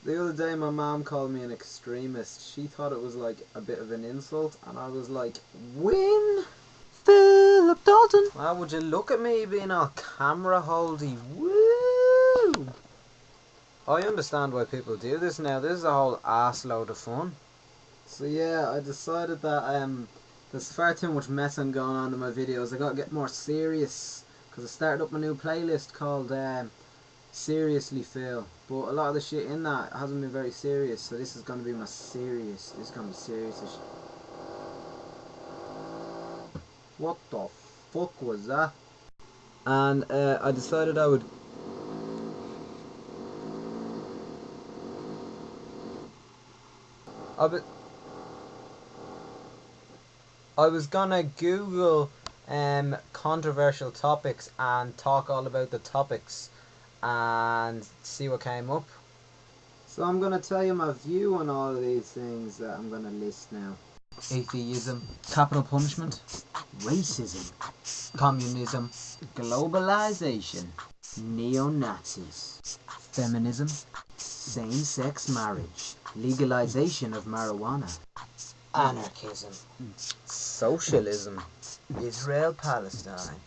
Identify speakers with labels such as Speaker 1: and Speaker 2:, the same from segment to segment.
Speaker 1: The other day my mom called me an extremist. She thought it was like a bit of an insult, and I was like, win?
Speaker 2: Philip Dalton.
Speaker 1: Why would you look at me being all camera holdy? Woo! I understand why people do this now. This is a whole ass load of fun. So yeah, I decided that there's far too much messing going on in my videos. I gotta get more serious, because I started up my new playlist called Seriously Phil, but a lot of the shit in that hasn't been very serious, so this is going to be my serious. This is going to be serious as shit. What the fuck was that? And I decided I would I was gonna Google controversial topics and talk all about the topics and see what came up. So I'm gonna tell you my view on all of these things that I'm gonna list now. Atheism, capital punishment, racism, communism, globalization, neo-Nazis, feminism, same-sex marriage, legalization of marijuana, anarchism, socialism, Israel-Palestine.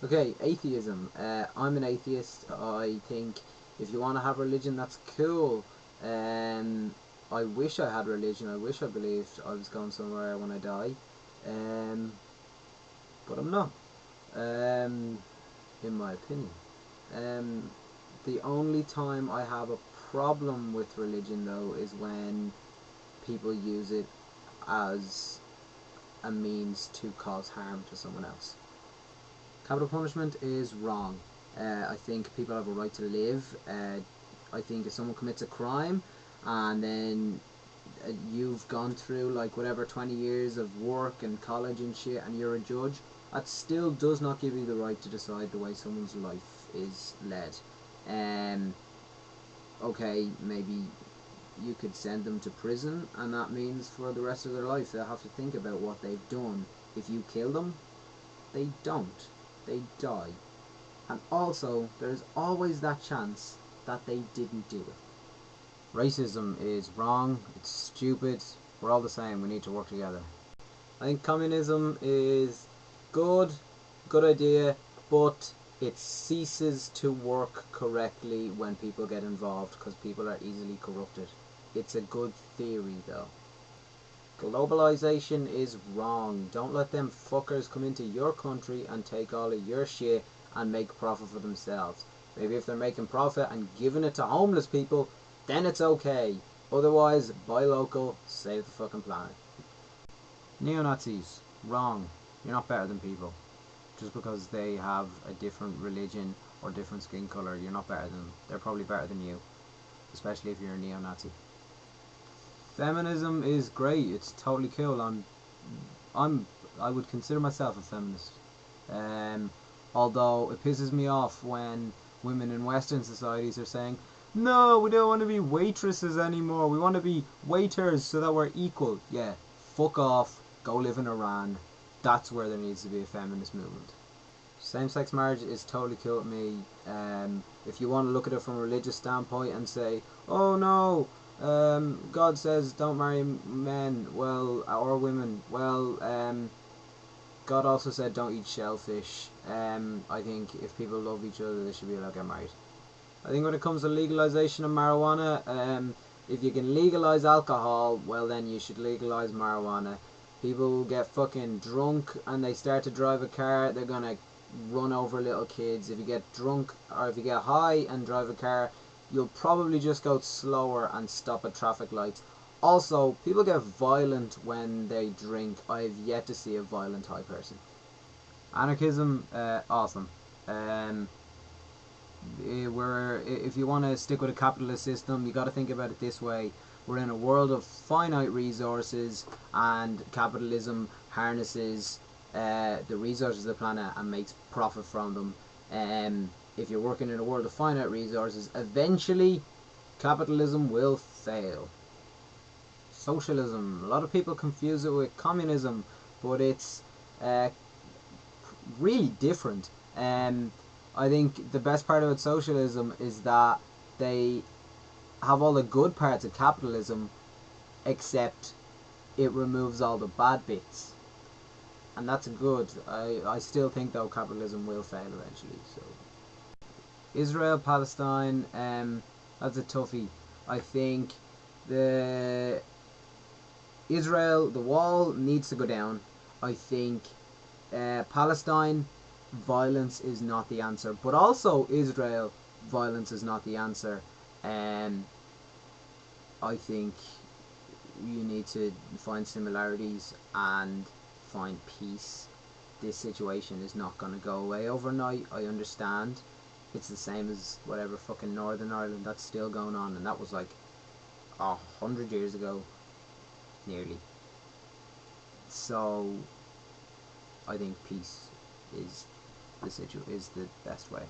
Speaker 1: Okay, atheism. I'm an atheist. I think if you want to have religion, that's cool. I wish I had religion. I wish I believed I was going somewhere when I die. But I'm not. In my opinion. The only time I have a problem with religion, though, is when people use it as a means to cause harm to someone else. Capital punishment is wrong. I think people have a right to live. I think if someone commits a crime and then you've gone through like whatever 20 years of work and college and shit and you're a judge, that still does not give you the right to decide the way someone's life is led. Okay, maybe you could send them to prison, and that means for the rest of their life they'll have to think about what they've done. If you kill them, they don't. They die. And also, there's always that chance that they didn't do it. Racism is wrong, it's stupid, we're all the same, we need to work together. I think communism is good idea, but it ceases to work correctly when people get involved, because people are easily corrupted. It's a good theory though. Globalization is wrong. Don't let them fuckers come into your country and take all of your shit and make profit for themselves. Maybe if they're making profit and giving it to homeless people, then it's okay. Otherwise, buy local, save the fucking planet. Neo-Nazis, wrong. You're not better than people. Just because they have a different religion or different skin colour, you're not better than them. They're probably better than you, especially if you're a neo-Nazi. Feminism is great. It's totally cool. I would consider myself a feminist. Although it pisses me off when women in Western societies are saying, no, we don't want to be waitresses anymore. We want to be waiters so that we're equal. Yeah, fuck off. Go live in Iran. That's where there needs to be a feminist movement. Same-sex marriage is totally cool with me. If you want to look at it from a religious standpoint and say, oh no, God says don't marry men, well, or women. Well, God also said don't eat shellfish. I think if people love each other, they should be allowed to get married. I think when it comes to legalization of marijuana, if you can legalize alcohol, well then you should legalize marijuana. People get fucking drunk and they start to drive a car, they're gonna run over little kids. If you get drunk or if you get high and drive a car, you'll probably just go slower and stop at traffic lights. Also, people get violent when they drink. I've yet to see a violent high person. Anarchism, awesome. If you want to stick with a capitalist system, you got to think about it this way. We're in a world of finite resources, and capitalism harnesses the resources of the planet and makes profit from them. If you're working in a world of finite resources, eventually capitalism will fail. Socialism, a lot of people confuse it with communism, but it's really different. I think the best part about socialism is that they have all the good parts of capitalism, except it removes all the bad bits, and that's good. I still think though capitalism will fail eventually. So Israel, Palestine, that's a toughie. I think the the wall needs to go down. I think Palestine, violence is not the answer, but also Israel, violence is not the answer. Um, I think you need to find similarities and find peace. This situation is not going to go away overnight. I understand. It's the same as whatever fucking Northern Ireland that's still going on, and that was like 100 years ago, nearly. So I think peace is is the best way.